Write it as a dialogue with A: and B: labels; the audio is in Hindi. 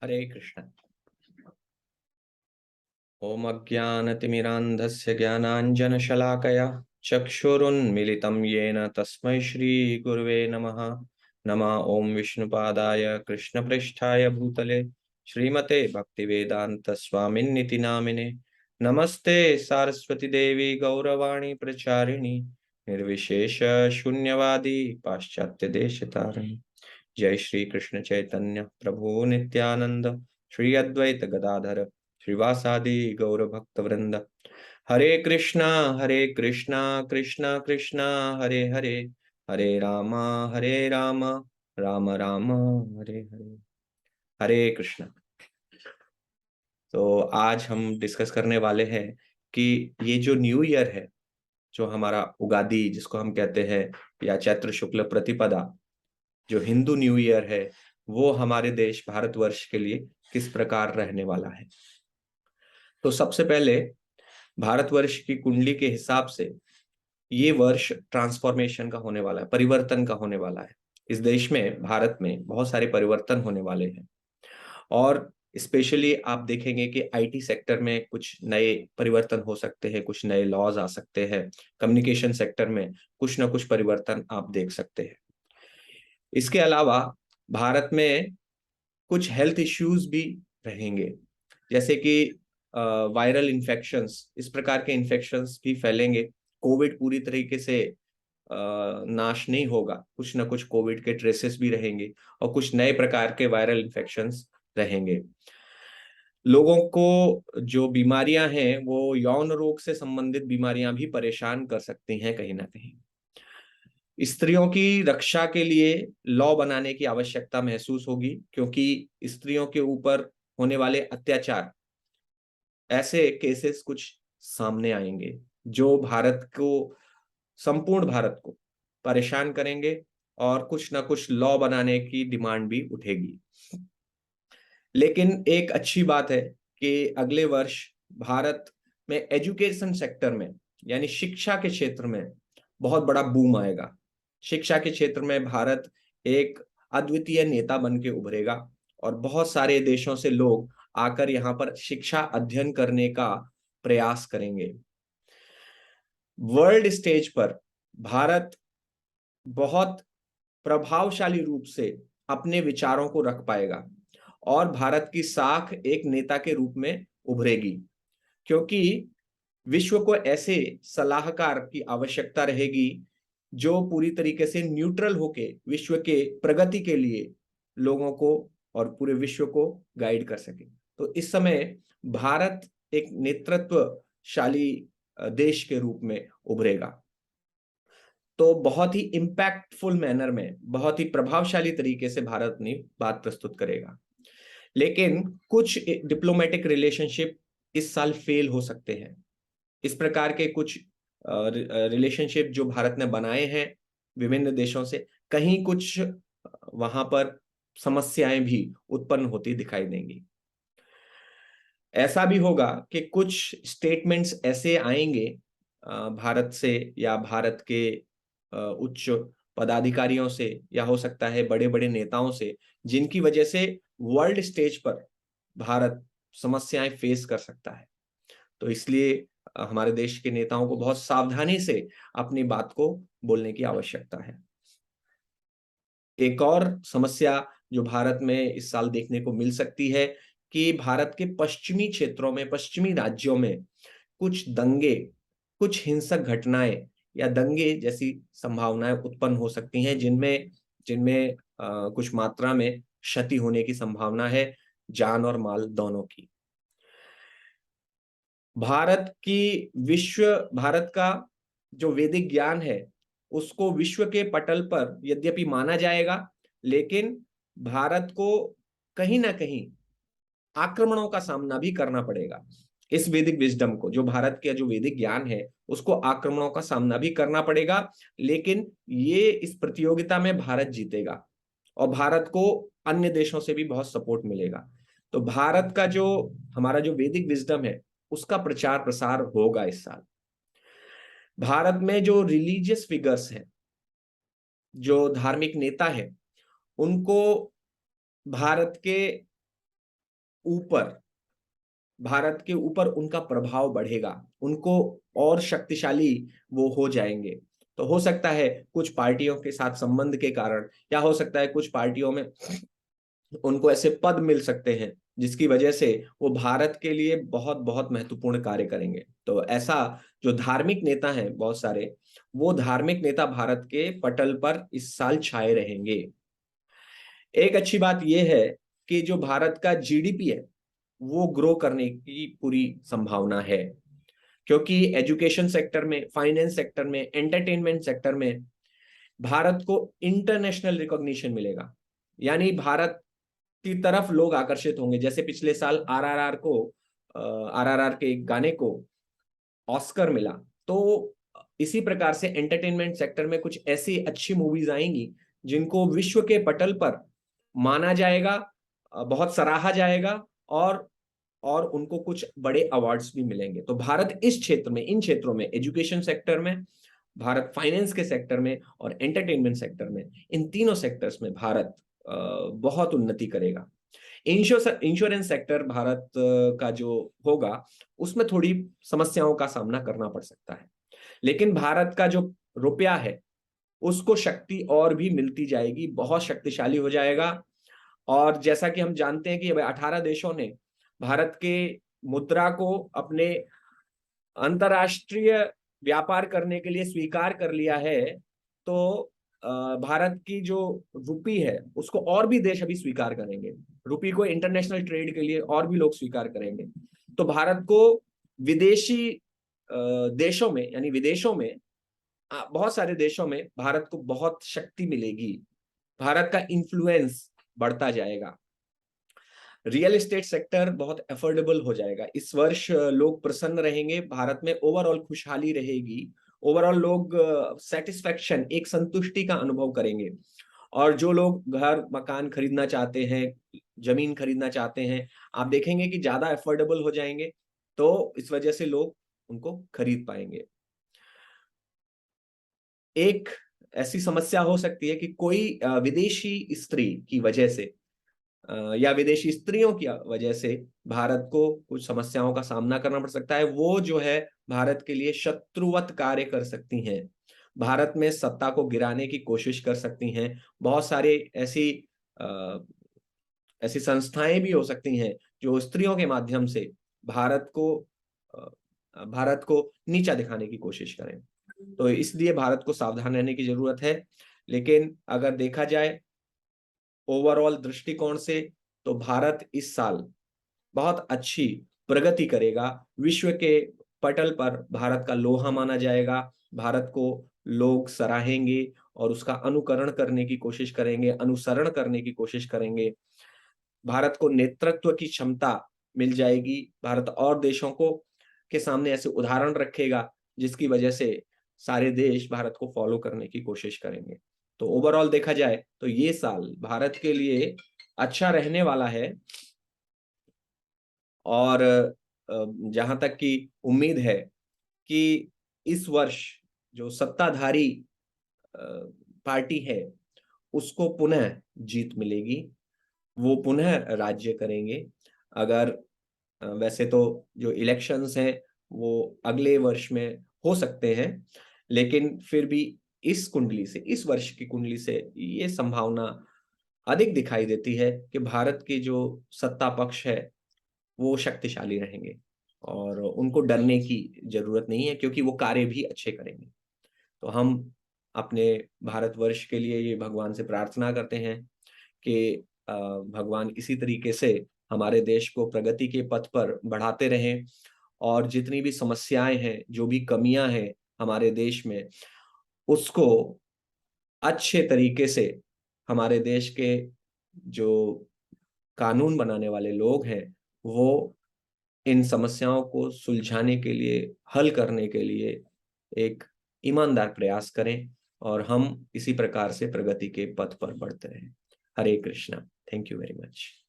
A: हरे कृष्ण। ओम अज्ञानतिमिरान्धस्य ज्ञानाञ्जनशलाकया चक्षुरुन्मिलितं येन तस्मै श्रीगुरुवे नमः। नमः ओम विष्णुपादाय कृष्णपृष्ठाय भूतले श्रीमते भक्तिवेदान्तस्वामिन्निति नामिने। नमस्ते सारस्वती देवी गौरवाणी प्रचारिणी निर्विशेष शून्यवादी पाश्चात्य देशतारिणी। जय श्री कृष्ण चैतन्य प्रभु नित्यानंद श्री अद्वैत गदाधर श्रीवासादि गौर भक्त वृंद। हरे कृष्णा कृष्णा कृष्णा हरे हरे, हरे राम राम राम हरे हरे। हरे कृष्णा। तो आज हम डिस्कस करने वाले हैं कि ये जो न्यू ईयर है, जो हमारा उगादी जिसको हम कहते हैं, या चैत्र शुक्ल प्रतिपदा, जो हिंदू न्यू ईयर है, वो हमारे देश भारतवर्ष के लिए किस प्रकार रहने वाला है। तो सबसे पहले भारतवर्ष की कुंडली के हिसाब से ये वर्ष ट्रांसफॉर्मेशन का होने वाला है, परिवर्तन का होने वाला है। इस देश में, भारत में बहुत सारे परिवर्तन होने वाले हैं। और स्पेशली आप देखेंगे कि आईटी सेक्टर में कुछ नए परिवर्तन हो सकते हैं, कुछ नए लॉज आ सकते हैं। कम्युनिकेशन सेक्टर में कुछ ना कुछ परिवर्तन आप देख सकते हैं। इसके अलावा भारत में कुछ हेल्थ इश्यूज भी रहेंगे, जैसे कि वायरल इन्फेक्शंस, इस प्रकार के इन्फेक्शंस भी फैलेंगे। कोविड पूरी तरीके से नाश नहीं होगा, कुछ ना कुछ कोविड के ट्रेसेस भी रहेंगे और कुछ नए प्रकार के वायरल इन्फेक्शंस रहेंगे। लोगों को जो बीमारियां हैं, वो यौन रोग से संबंधित बीमारियां भी परेशान कर सकती हैं कहीं ना कहीं। स्त्रियों की रक्षा के लिए लॉ बनाने की आवश्यकता महसूस होगी, क्योंकि स्त्रियों के ऊपर होने वाले अत्याचार, ऐसे केसेस कुछ सामने आएंगे जो भारत को, संपूर्ण भारत को परेशान करेंगे, और कुछ ना कुछ लॉ बनाने की डिमांड भी उठेगी। लेकिन एक अच्छी बात है कि अगले वर्ष भारत में एजुकेशन सेक्टर में, यानी शिक्षा के क्षेत्र में बहुत बड़ा बूम आएगा। शिक्षा के क्षेत्र में भारत एक अद्वितीय नेता बन के उभरेगा, और बहुत सारे देशों से लोग आकर यहाँ पर शिक्षा अध्ययन करने का प्रयास करेंगे। वर्ल्ड स्टेज पर भारत बहुत प्रभावशाली रूप से अपने विचारों को रख पाएगा, और भारत की साख एक नेता के रूप में उभरेगी, क्योंकि विश्व को ऐसे सलाहकार की आवश्यकता रहेगी जो पूरी तरीके से न्यूट्रल होके विश्व के प्रगति के लिए लोगों को और पूरे विश्व को गाइड कर सके। तो इस समय भारत एक नेतृत्वशाली देश के रूप में उभरेगा। तो बहुत ही इम्पैक्टफुल मैनर में, बहुत ही प्रभावशाली तरीके से भारत अपनी बात प्रस्तुत करेगा। लेकिन कुछ डिप्लोमेटिक रिलेशनशिप इस साल फेल हो सकते हैं। इस प्रकार के कुछ रिलेशनशिप जो भारत ने बनाए हैं विभिन्न देशों से, कहीं कुछ वहां पर समस्याएं भी उत्पन्न होती दिखाई देंगी। ऐसा भी होगा कि कुछ स्टेटमेंट्स ऐसे आएंगे भारत से, या भारत के उच्च पदाधिकारियों से, या हो सकता है बड़े बड़े नेताओं से, जिनकी वजह से वर्ल्ड स्टेज पर भारत समस्याएं फेस कर सकता है। तो इसलिए हमारे देश के नेताओं को बहुत सावधानी से अपनी बात को बोलने की आवश्यकता है। एक और समस्या जो भारत में इस साल देखने को मिल सकती है कि भारत के पश्चिमी क्षेत्रों में, पश्चिमी राज्यों में कुछ दंगे, कुछ हिंसक घटनाएं या दंगे जैसी संभावनाएं उत्पन्न हो सकती हैं, जिनमें जिनमें कुछ मात्रा में क्षति होने की संभावना है, जान और माल दोनों की। भारत का जो वैदिक ज्ञान है, उसको विश्व के पटल पर यद्यपि माना जाएगा, लेकिन भारत को कहीं ना कहीं आक्रमणों का सामना भी करना पड़ेगा। इस वैदिक विजडम को, जो भारत का जो वैदिक ज्ञान है, उसको आक्रमणों का सामना भी करना पड़ेगा। लेकिन ये इस प्रतियोगिता में भारत जीतेगा, और भारत को अन्य देशों से भी बहुत सपोर्ट मिलेगा। तो भारत का जो, हमारा जो वैदिक विजडम है, उसका प्रचार प्रसार होगा इस साल। भारत में जो रिलीजियस फिगर्स हैं, जो धार्मिक नेता है, उनको भारत के ऊपर, भारत के ऊपर उनका प्रभाव बढ़ेगा, उनको और शक्तिशाली वो हो जाएंगे। तो हो सकता है कुछ पार्टियों के साथ संबंध के कारण, या हो सकता है कुछ पार्टियों में उनको ऐसे पद मिल सकते हैं जिसकी वजह से वो भारत के लिए बहुत बहुत महत्वपूर्ण कार्य करेंगे। तो ऐसा जो धार्मिक नेता हैं बहुत सारे, वो धार्मिक नेता भारत के पटल पर इस साल छाए रहेंगे। एक अच्छी बात यह है कि जो भारत का जीडीपी है वो ग्रो करने की पूरी संभावना है, क्योंकि एजुकेशन सेक्टर में, फाइनेंस सेक्टर में, एंटरटेनमेंट सेक्टर में भारत को इंटरनेशनल रिकॉग्निशन मिलेगा। यानी भारत की तरफ लोग आकर्षित होंगे। जैसे पिछले साल आरआरआर को, आरआरआर के एक गाने को ऑस्कर मिला, तो इसी प्रकार से एंटरटेनमेंट सेक्टर में कुछ ऐसी अच्छी मूवीज आएंगी जिनको विश्व के पटल पर माना जाएगा, बहुत सराहा जाएगा, और उनको कुछ बड़े अवार्ड्स भी मिलेंगे। तो भारत इस क्षेत्र में, इन क्षेत्रों में, एजुकेशन सेक्टर में भारत, फाइनेंस के सेक्टर में और एंटरटेनमेंट सेक्टर में, इन तीनों सेक्टर्स में भारत बहुत उन्नति करेगा। इंश्योरेंस सेक्टर भारत का जो होगा उसमें थोड़ी समस्याओं का सामना करना पड़ सकता है, लेकिन भारत का जो रुपया है उसको शक्ति और भी मिलती जाएगी, बहुत शक्तिशाली हो जाएगा। और जैसा कि हम जानते हैं कि अब 18 देशों ने भारत के मुद्रा को अपने अंतरराष्ट्रीय व्यापार करने के लिए स्वीकार कर लिया है। तो भारत की जो रुपी है उसको और भी देश अभी स्वीकार करेंगे, रुपी को इंटरनेशनल ट्रेड के लिए और भी लोग स्वीकार करेंगे। तो भारत को विदेशी देशों में, यानी विदेशों में, बहुत सारे देशों में भारत को बहुत शक्ति मिलेगी, भारत का इन्फ्लुएंस बढ़ता जाएगा। रियल एस्टेट सेक्टर बहुत अफोर्डेबल हो जाएगा। इस वर्ष लोग प्रसन्न रहेंगे, भारत में ओवरऑल खुशहाली रहेगी, ओवरऑल लोग सेटिस्फेक्शन, एक संतुष्टि का अनुभव करेंगे। और जो लोग घर मकान खरीदना चाहते हैं, जमीन खरीदना चाहते हैं, आप देखेंगे कि ज्यादा अफोर्डेबल हो जाएंगे, तो इस वजह से लोग उनको खरीद पाएंगे। एक ऐसी समस्या हो सकती है कि कोई विदेशी स्त्री की वजह से या विदेशी स्त्रियों की वजह से भारत को कुछ समस्याओं का सामना करना पड़ सकता है। वो जो है भारत के लिए शत्रुवत कार्य कर सकती हैं, भारत में सत्ता को गिराने की कोशिश कर सकती हैं। बहुत सारे ऐसी संस्थाएं भी हो सकती हैं जो स्त्रियों के माध्यम से भारत को भारत को नीचा दिखाने की कोशिश करें। तो इसलिए भारत को सावधान रहने की जरूरत है। लेकिन अगर देखा जाए ओवरऑल दृष्टिकोण से, तो भारत इस साल बहुत अच्छी प्रगति करेगा। विश्व के पटल पर भारत का लोहा माना जाएगा, भारत को लोग सराहेंगे और उसका अनुकरण करने की कोशिश करेंगे, अनुसरण करने की कोशिश करेंगे। भारत को नेतृत्व की क्षमता मिल जाएगी, भारत और देशों को के सामने ऐसे उदाहरण रखेगा जिसकी वजह से सारे देश भारत को फॉलो करने की कोशिश करेंगे। तो ओवरऑल देखा जाए तो ये साल भारत के लिए अच्छा रहने वाला है। और जहां तक की उम्मीद है कि इस वर्ष जो सत्ताधारी पार्टी है उसको पुनः जीत मिलेगी, वो पुनः राज्य करेंगे। अगर वैसे तो जो इलेक्शंस हैं वो अगले वर्ष में हो सकते हैं, लेकिन फिर भी इस कुंडली से, इस वर्ष की कुंडली से ये संभावना अधिक दिखाई देती है कि भारत की जो सत्ता पक्ष है वो शक्तिशाली रहेंगे और उनको डरने की जरूरत नहीं है, क्योंकि वो कार्य भी अच्छे करेंगे। तो हम अपने भारतवर्ष के लिए ये भगवान से प्रार्थना करते हैं कि भगवान इसी तरीके से हमारे देश को प्रगति के पथ पर बढ़ाते रहें, और जितनी भी समस्याएं हैं, जो भी कमियां हैं हमारे देश में, उसको अच्छे तरीके से हमारे देश के जो कानून बनाने वाले लोग हैं वो इन समस्याओं को सुलझाने के लिए, हल करने के लिए एक ईमानदार प्रयास करें, और हम इसी प्रकार से प्रगति के पथ पर बढ़ते रहें। Hare Krishna. Thank you very much.